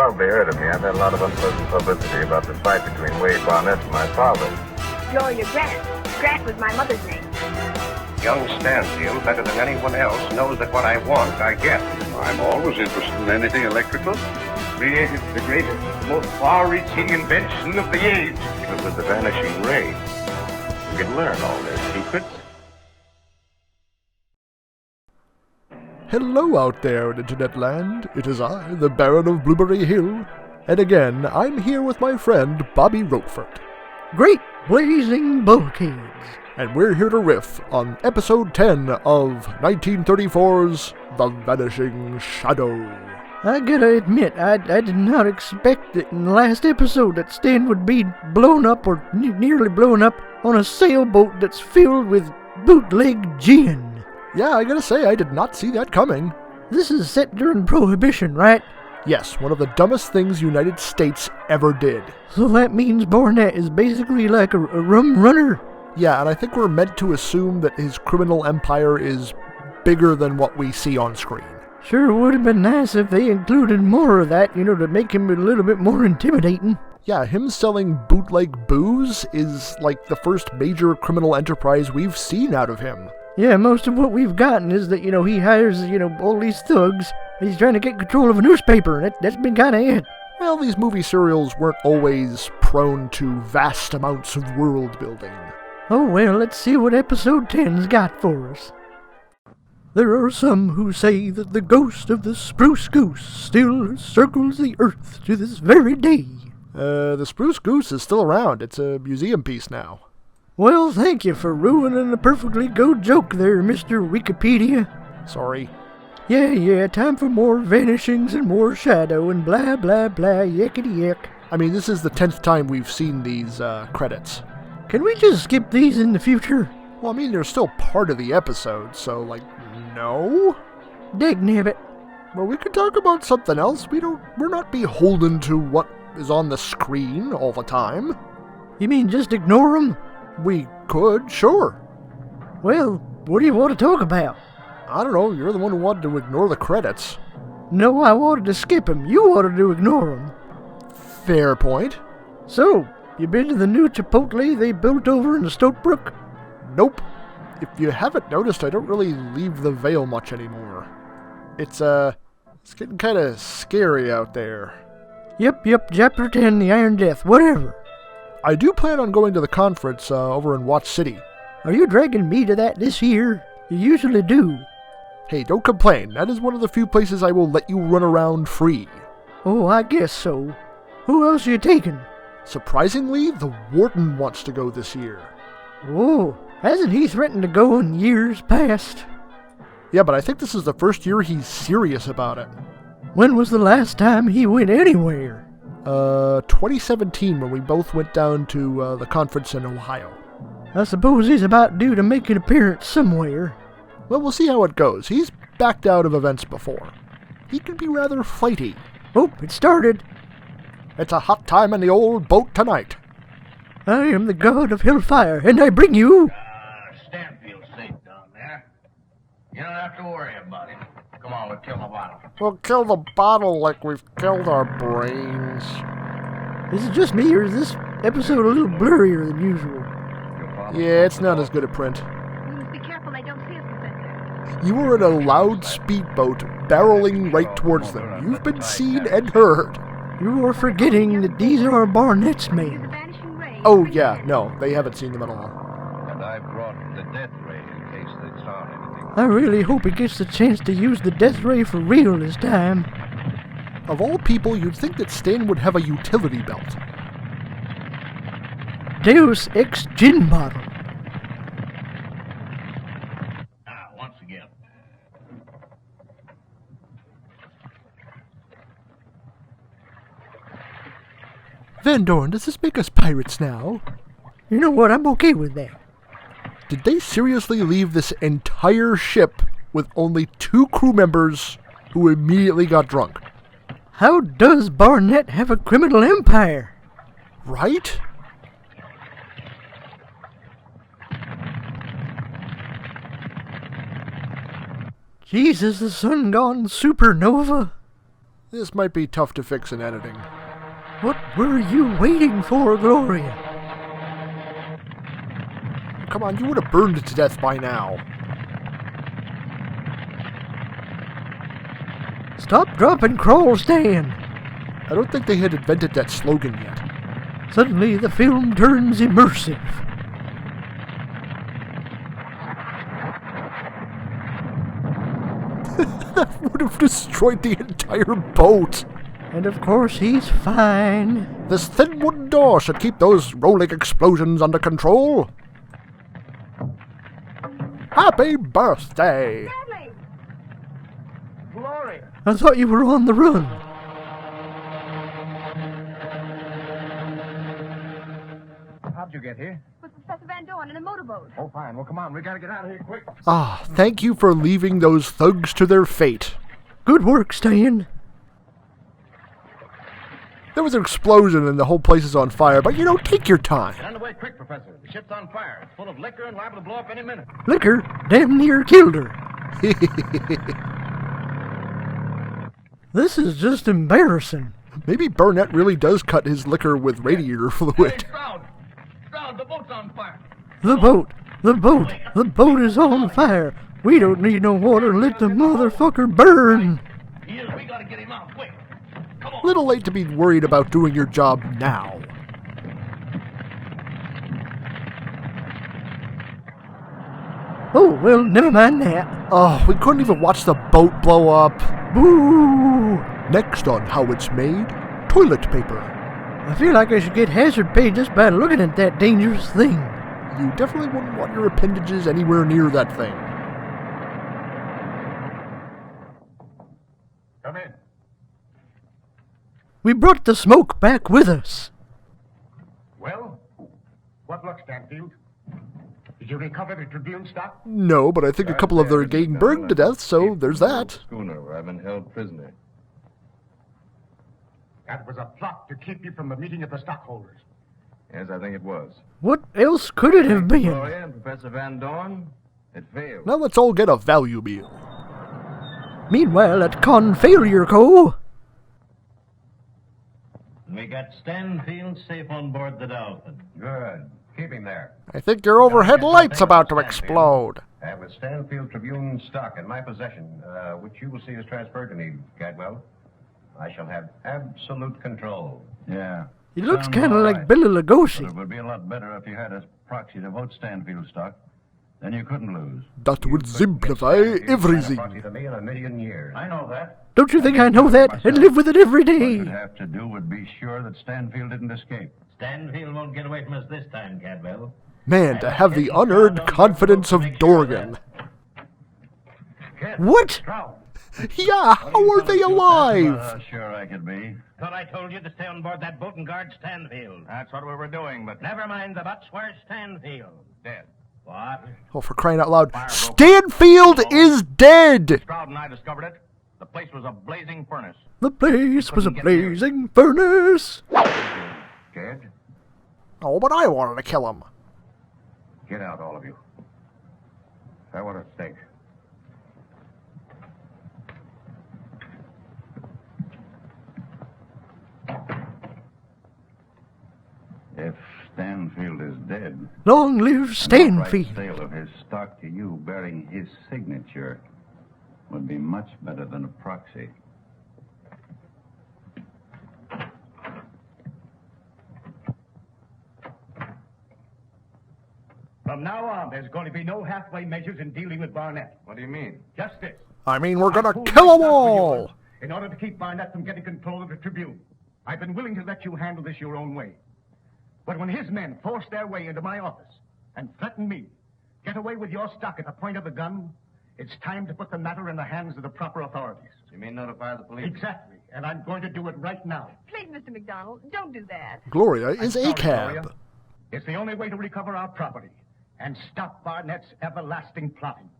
probably heard of me. I've had a lot of unpleasant publicity about the fight between Wade Barnett and my father. Gloria Grant. Grant was my mother's name. Young Stanfield, better than anyone else, knows that what I want, I get. I'm always interested in anything electrical. Created the greatest, most far-reaching invention of the age. It was the vanishing ray. You can learn all their secrets. Hello out there in Internet land. It is I, the Baron of Blueberry Hill. And again, I'm here with my friend, Bobby Roquefort. Great blazing bulkheads. And we're here to riff on episode 10 of 1934's The Vanishing Shadow. I gotta admit, I did not expect that in the last episode that Stan would be blown up or nearly blown up on a sailboat that's filled with bootleg gin. Yeah, I gotta say, I did not see that coming. This is set during Prohibition, right? Yes, one of the dumbest things the United States ever did. So that means Barnett is basically like a rum runner? Yeah, and I think we're meant to assume that his criminal empire is bigger than what we see on screen. Sure would have been nice if they included more of that, to make him a little bit more intimidating. Yeah, him selling bootleg booze is like the first major criminal enterprise we've seen out of him. Yeah, most of what we've gotten is that, he hires, all these thugs, and he's trying to get control of a newspaper, and that's been kinda it. Well, these movie serials weren't always prone to vast amounts of world building. Oh well, let's see what episode 10's got for us. There are some who say that the ghost of the spruce goose still circles the earth to this very day. The spruce goose is still around. It's a museum piece now. Well, thank you for ruining a perfectly good joke there, Mr. Wikipedia. Sorry. Yeah, time for more vanishings and more shadow and blah blah blah, yakety yak. I mean, this is the 10th time we've seen these, credits. Can we just skip these in the future? Well, I mean, they're still part of the episode, so, no? Dagnabbit. Well, we could talk about something else. We're not beholden to what is on the screen all the time. You mean just ignore them? We could, sure. Well, what do you want to talk about? I don't know, you're the one who wanted to ignore the credits. No, I wanted to skip them. You wanted to ignore them. Fair point. So, you been to the new Chipotle they built over in Stokebrook? Nope. If you haven't noticed, I don't really leave the Vale much anymore. It's getting kinda scary out there. Yep, Chapter 10, the Iron Death, whatever. I do plan on going to the conference over in Watch City. Are you dragging me to that this year? You usually do. Hey, don't complain. That is one of the few places I will let you run around free. Oh, I guess so. Who else are you taking? Surprisingly, the Warden wants to go this year. Oh, hasn't he threatened to go in years past? Yeah, but I think this is the first year he's serious about it. When was the last time he went anywhere? 2017, when we both went down to the conference in Ohio. I suppose he's about due to make an appearance somewhere. Well, we'll see how it goes. He's backed out of events before. He can be rather flighty. Oh, it started. It's a hot time in the old boat tonight. I am the god of hellfire, and I bring you... Stanfield's safe down there. You don't have to worry about him. Come on, we'll kill the bottle. We'll kill the bottle like we've killed our brains. Is it just me, or is this episode a little blurrier than usual? Yeah, it's not as good a print. Be careful they don't see us, Professor. You were in a loud speedboat barreling right towards them. You've been seen and heard. You are forgetting that these are Barnett's The men. vanishing ray. Oh, yeah, no, they haven't seen them at all. And I brought the death ray in case they found anything. I really hope he gets the chance to use the death ray for real this time. Of all people, you'd think that Stan would have a utility belt. Deus Ex Gin Bottle. Once again. Van Dorn, does this make us pirates now? You know what, I'm okay with that. Did they seriously leave this entire ship with only 2 crew members who immediately got drunk? How does Barnett have a criminal empire? Right? Jesus, the sun gone supernova. This might be tough to fix in editing. What were you waiting for, Gloria? Come on, you would have burned to death by now. Stop, drop, and crawl, Stan. I don't think they had invented that slogan yet. Suddenly, the film turns immersive. That would have destroyed the entire boat. And of course, he's fine. This thin wooden door should keep those rolling explosions under control. Happy birthday! Bradley! Glory! I thought you were on the run. How'd you get here? With Professor Van Dorn in a motorboat. Oh, fine. Well, come on. We gotta get out of here quick. Ah, thank you for leaving those thugs to their fate. Good work, Stan. There was an explosion and the whole place is on fire, but take your time. Get underway quick, Professor. The ship's on fire. It's full of liquor and liable to blow up any minute. Liquor damn near killed her. This is just embarrassing. Maybe Burnett really does cut his liquor with radiator fluid. Hey, Stroud! Stroud, the boat's on fire. The boat is on fire. We don't need no water. Let the motherfucker burn. He is. We gotta get him out quick. Come on. Little late to be worried about doing your job now. Oh, well, never mind that. Oh, we couldn't even watch the boat blow up. Boo! Next on How It's Made, toilet paper. I feel like I should get hazard pay just by looking at that dangerous thing. You definitely wouldn't want your appendages anywhere near that thing. Come in. We brought the smoke back with us. Well, what luck, Stanfield? Did you recover the Tribune stock? No, but I think a couple of them are getting burned to death, so there's that. Schooner where I've been held prisoner. That was a plot to keep you from the meeting of the stockholders. Yes, I think it was. What else could it have been? Gloria and Professor Van Dorn, it failed. Now let's all get a value meal. Meanwhile, at Con Failure Co. We got Stanfield safe on board the Dolphin. Good. Keep him there. I think your overhead light's about to explode. With Stanfield Tribune stock in my possession, which you will see is transferred to me, Gadwell, I shall have absolute control. Yeah. He looks Sounds kind of all like right. Billy But Lugosi. it would be a lot better if you had a proxy to vote Stanfield stock. Then you couldn't lose. That would simplify everything. To me in a million years. I know that. Don't you think I know that? I live with it every What day. you'd have to do would be sure that Stanfield didn't escape. Stanfield won't get away from us this time, Cadwell. Man, to have the unearned confidence of Dorgan. What? Yeah, how are they alive? Sure I could be. Thought I told you to stay on board that boat and guard Stanfield. That's what we were doing, but never mind the buts. Where's Stanfield? Dead. What? Oh, for crying out loud. Stanfield is dead! Stroud and I discovered it. The place was a blazing furnace. The place was a blazing furnace. Scared? Oh, but I wanted to kill him. Get out, all of you. I want a steak. If Stanfield is dead, Long live an outright Stanfield. sale of his stock to you bearing his signature would be much better than a proxy. From now on, there's going to be no halfway measures in dealing with Barnett. What do you mean? Just this. I mean, we're gonna Pooled kill my them stock with all! yours in order to keep Barnett from getting control of the Tribune. I've been willing to let you handle this your own way. But when his men force their way into my office and threaten me, get away with your stock at the point of the gun, it's time to put the matter in the hands of the proper authorities. You mean notify the police? Exactly. And I'm going to do it right now. Please, Mr. McDonald, don't do that. Gloria is Sorry, ACAB. Gloria. It's the only way to recover our property and stop Barnett's everlasting plotting.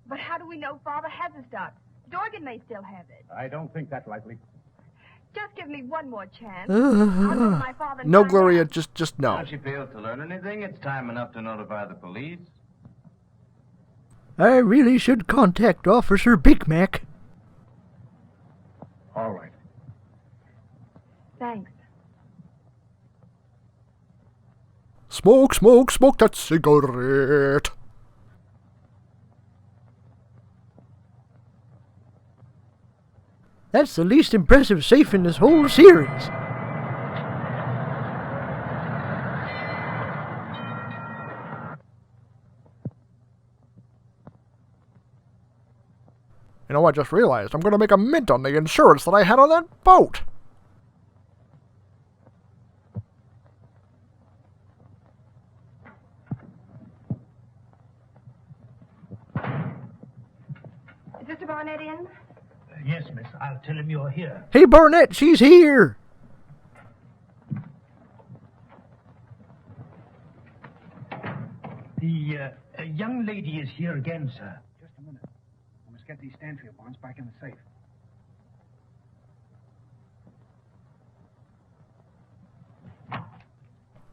But how do we know Father has the stock? Dorgan may still have it. I don't think that's likely. Just give me one more chance. I'll go to my father and No, find Gloria, out. just no. Now she fails to learn anything, it's time enough to notify the police. I really should contact Officer Big Mac. All right. Thanks. Smoke, smoke, smoke that cigarette. That's the least impressive safe in this whole series. You know, I just realized I'm going to make a mint on the insurance that I had on that boat. Is Mr. Barnett in? Yes, miss. I'll tell him you're here. Hey, Barnett, she's here. The young lady is here again, sir. Just a minute. I must get these Stanfield bonds back in the safe.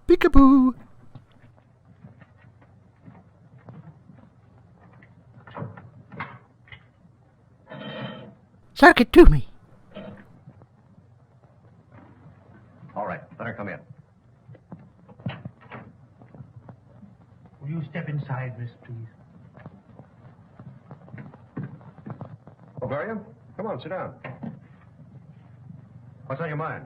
Peekaboo. Sock it to me. All right, let her come in. Will you step inside, miss, please? Bavarian, come on, sit down. What's on your mind?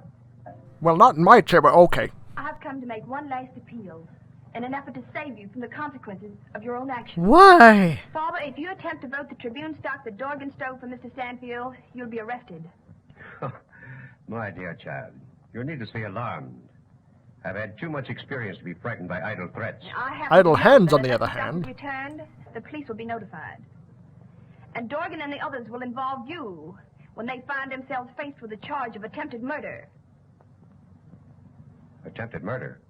Well, not in my chair, but okay. I've come to make one last appeal in an effort to save you from the consequences of your own actions. Why? Father, if you attempt to vote the Tribune stock that Dorgan stole from Mr. Stanfield, you'll be arrested. My dear child, you're needlessly alarmed. I've had too much experience to be frightened by idle threats. I have Idle to know hands, that on the unless other the stock hand. is returned, the police will be notified. And Dorgan and the others will involve you when they find themselves faced with a charge of attempted murder. Attempted murder?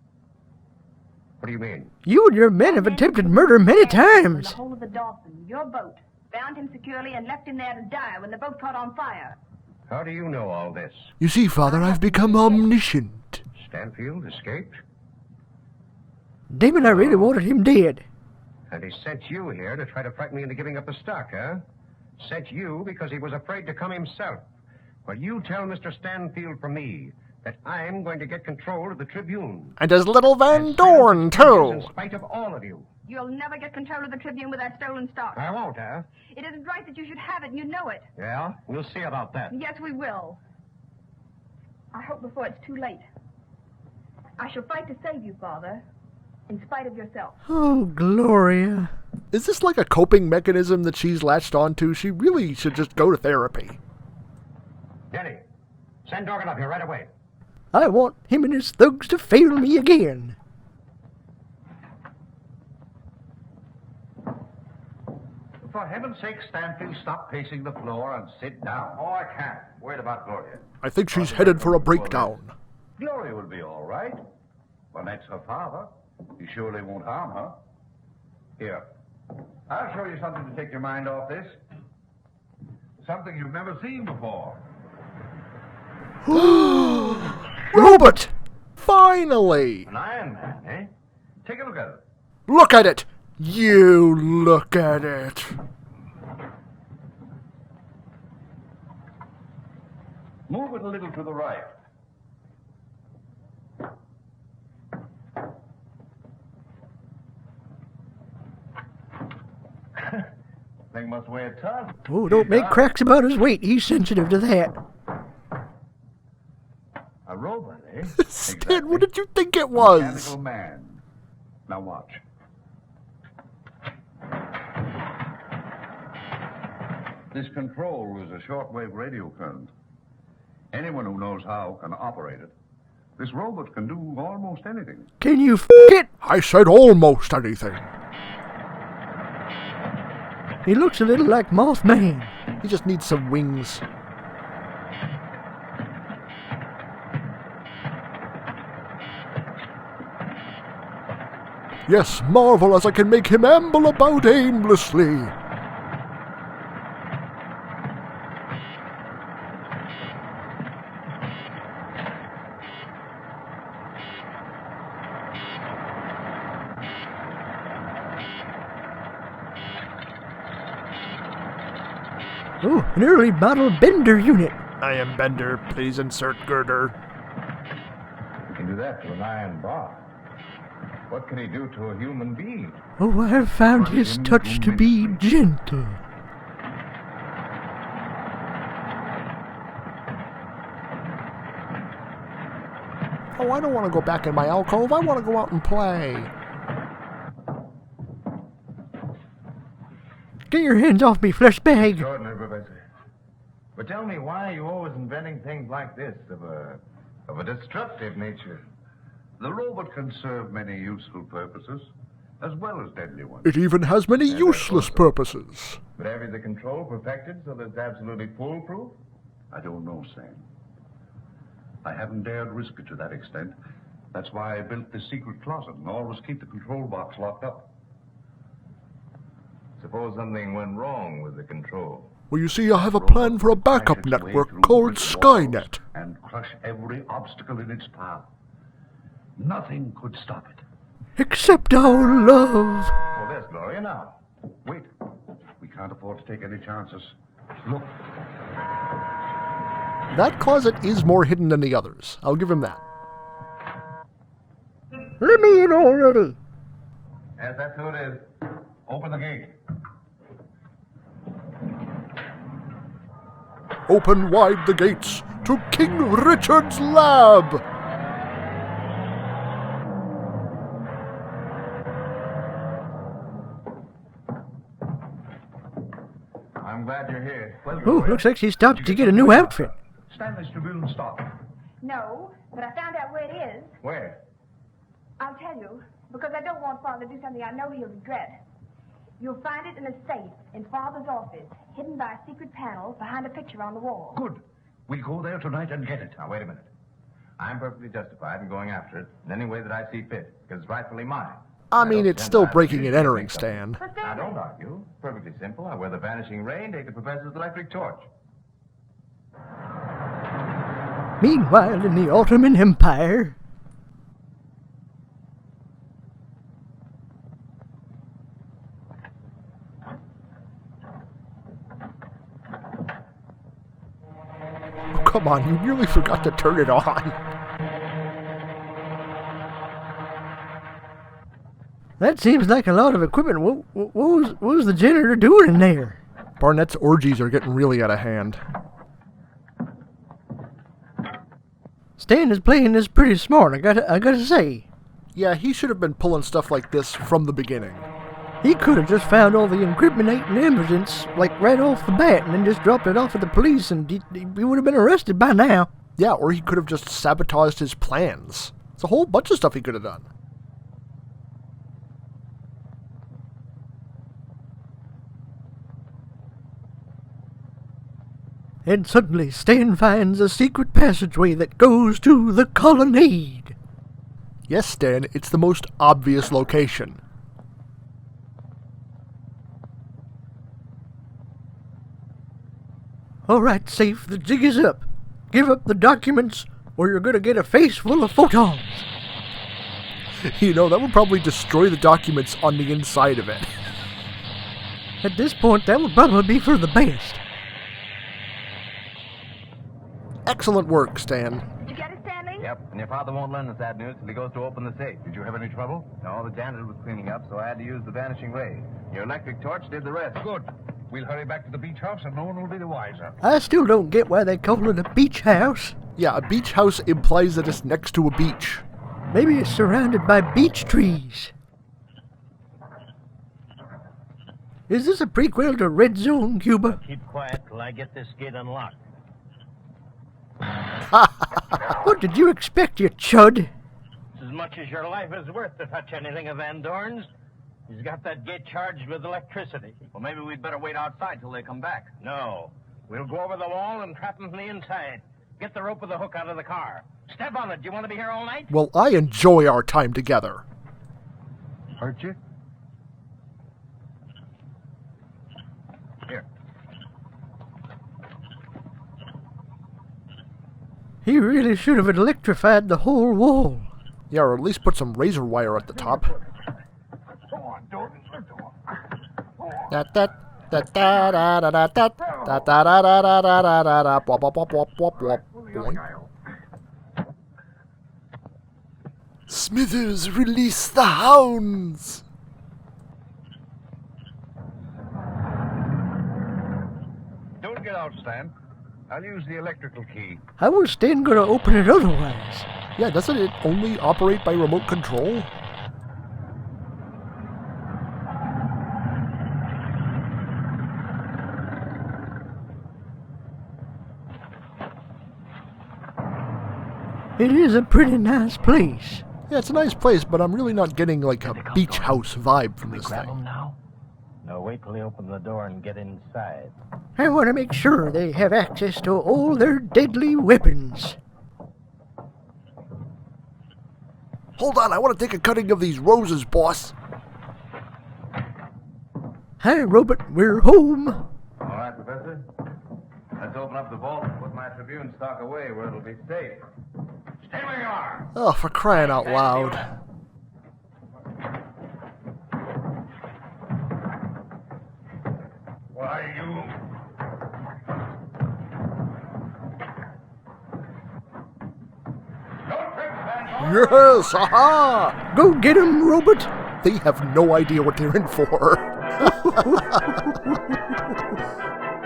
What do you mean? You and your men have attempted murder many In times. the hole of the Dolphin, your boat, bound him securely and left him there to die when the boat caught on fire. How do you know all this? You see, Father, I've become omniscient. Stanfield escaped? Damon, I really wanted him dead. And he sent you here to try to frighten me into giving up the stock, huh? Sent you because he was afraid to come himself. Well, you tell Mr. Stanfield from me that I'm going to get control of the Tribune. And his little Van And Dorn, stand in too. spite of all of you. You'll never get control of the Tribune with that stolen stock. I won't, huh? It isn't right that you should have it, and you know it. Yeah, we'll see about that. Yes, we will. I hope before it's too late. I shall fight to save you, Father, in spite of yourself. Oh, Gloria. Is this like a coping mechanism that she's latched onto? She really should just go to therapy. Denny, send Dorgan up here right away. I want him and his thugs to fail me again. For heaven's sake, Stanfield, stop pacing the floor and sit down. Oh, I can't. Worried about Gloria. I think she's headed for a breakdown. Gloria will be all right. Lynette's her father. He surely won't harm her. Here. I'll show you something to take your mind off this. Something you've never seen before. Robot! Finally! An Iron Man, eh? Take a look at it. Look at it! You look at it! Move it a little to the right. Thing must weigh a ton. Oh, don't make cracks about his weight. He's sensitive to that. A robot, eh? Stan, what did you think it was? Mechanical man. Now watch. This control is a shortwave radio current. Anyone who knows how can operate it. This robot can do almost anything. Can you it? I said almost anything. He looks a little like Mothman. He just needs some wings. Yes, marvel as I can make him amble about aimlessly. Oh, an early model Bender unit. I am Bender. Please insert girder. can do that to an iron bar. What can he do to a human being? Oh, I have found his touch to be gentle. Oh, I don't want to go back in my alcove. I want to go out and play. Get your hands off me, flesh bag. Extraordinary, Professor. But tell me, why are you always inventing things like this of a destructive nature? The robot can serve many useful purposes, as well as deadly ones. It even has many useless purposes. But have you the control perfected so that it's absolutely foolproof? I don't know, Sam. I haven't dared risk it to that extent. That's why I built this secret closet and always keep the control box locked up. Suppose something went wrong with the control. Well, you see, I have a plan for a backup network called Skynet. And crush every obstacle in its path. Nothing could stop it. Except our love. Well, there's Gloria now. Wait. We can't afford to take any chances. Look. That closet is more hidden than the others. I'll give him that. Let me in already. Yes, that's who it is. Open the gate. Open wide the gates to King Richard's lab. I'm glad you're here. Well, Oh, looks like she stopped to get a new outfit. Stanley's Tribune stock. No, but I found out where it is. Where? I'll tell you, because I don't want Father to do something I know he'll regret. You'll find it in a safe in Father's office, hidden by a secret panel behind a picture on the wall. Good. We'll go there tonight and get it. Now, wait a minute. I'm perfectly justified in going after it in any way that I see fit, because it's rightfully mine. I mean, it's still breaking and entering, Stan. Now, don't argue. Perfectly simple. I wear the vanishing ray and take the professor's electric torch. Meanwhile, in the Ottoman Empire... Oh, come on, you nearly forgot to turn it on. That seems like a lot of equipment. What was the janitor doing in there? Barnett's orgies are getting really out of hand. Stan is playing this pretty smart, I gotta say. Yeah, he should have been pulling stuff like this from the beginning. He could have just found all the incriminating evidence, like, right off the bat, and then just dropped it off at the police, and he would have been arrested by now. Yeah, or he could have just sabotaged his plans. It's a whole bunch of stuff he could have done. And suddenly Stan finds a secret passageway that goes to the colonnade. Yes, Stan, it's the most obvious location. All right, Safe, the jig is up. Give up the documents, or you're gonna get a face full of photons. You know, that would probably destroy the documents on the inside of it. At this point, that would probably be for the best. Excellent work, Stan. Did you get it, Stanley? Yep, and your father won't learn the sad news till he goes to open the safe. Did you have any trouble? No, the janitor was cleaning up, so I had to use the vanishing ray. Your electric torch did the rest. Good. We'll hurry back to the beach house and no one will be the wiser. I still don't get why they call it a beach house. Yeah, a beach house implies that it's next to a beach. Maybe it's surrounded by beech trees. Is this a prequel to Red Zone, Cuba? Keep quiet till I get this gate unlocked. What did you expect, you chud? It's as much as your life is worth to touch anything of Van Dorn's. He's got that gate charged with electricity. Well, maybe we'd better wait outside till they come back. No. We'll go over the wall and trap him from the inside. Get the rope with the hook out of the car. Step on it. Do you want to be here all night? Well, I enjoy our time together. Hurt you? Here. He really should have electrified the whole wall. Yeah, or at least put some razor wire at the top. Go on, do it. Da da da da da da da da da da da da da da da da wop wop wop wop wop wop. Boing. Smithers, release the hounds! Don't get out, Stan. I'll use the electrical key. How was Stan gonna open it otherwise? Yeah, doesn't it only operate by remote control? It is a pretty nice place. Yeah, it's a nice place, but I'm really not getting like a beach house vibe from this Grab thing. them now? No, wait till they open the door and get inside. I want to make sure they have access to all their deadly weapons. Hold on, I want to take a cutting of these roses, boss. Hi, Robert, we're home. All right, Professor. Let's open up the vault and put my Tribune stock away where it'll be safe. Stay where you are. Oh, for crying out loud. Why, you... Yes, aha! Go get 'em, Robert. They have no idea what they're in for.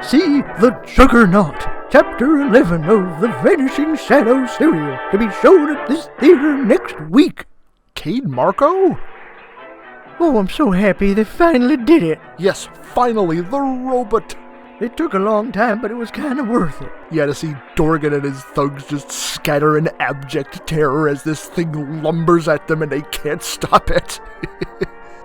See The Juggernaut, Chapter 11 of the Vanishing Shadow serial, to be shown at this theater next week. Cade Marco? Oh, I'm so happy they finally did it. Yes, finally, the robot. It took a long time, but it was kind of worth it. Yeah, to see Dorgan and his thugs just scatter in abject terror as this thing lumbers at them and they can't stop it.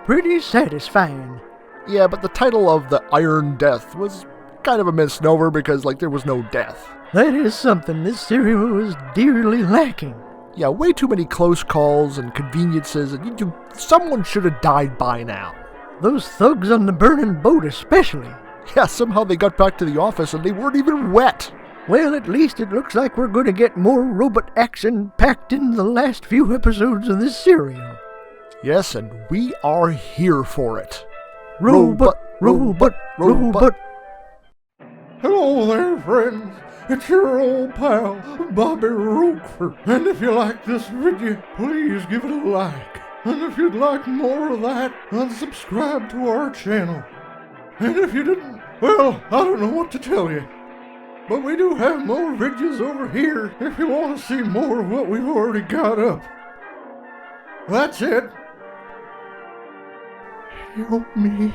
Pretty satisfying. Yeah, but the title of The Iron Death was kind of a misnomer because, like, there was no death. That is something this serial is dearly lacking. Yeah, way too many close calls and conveniences, and someone should have died by now. Those thugs on the burning boat especially. Yeah, somehow they got back to the office and they weren't even wet. Well, at least it looks like we're going to get more robot action packed in the last few episodes of this serial. Yes, and we are here for it. Robot, robot, robot. Hello there, friends. It's your old pal, Bobby Roquefort. And if you like this video, please give it a like. And if you'd like more of that, then subscribe to our channel. And if you didn't, well, I don't know what to tell you. But we do have more videos over here if you want to see more of what we've already got up. That's it. Help me.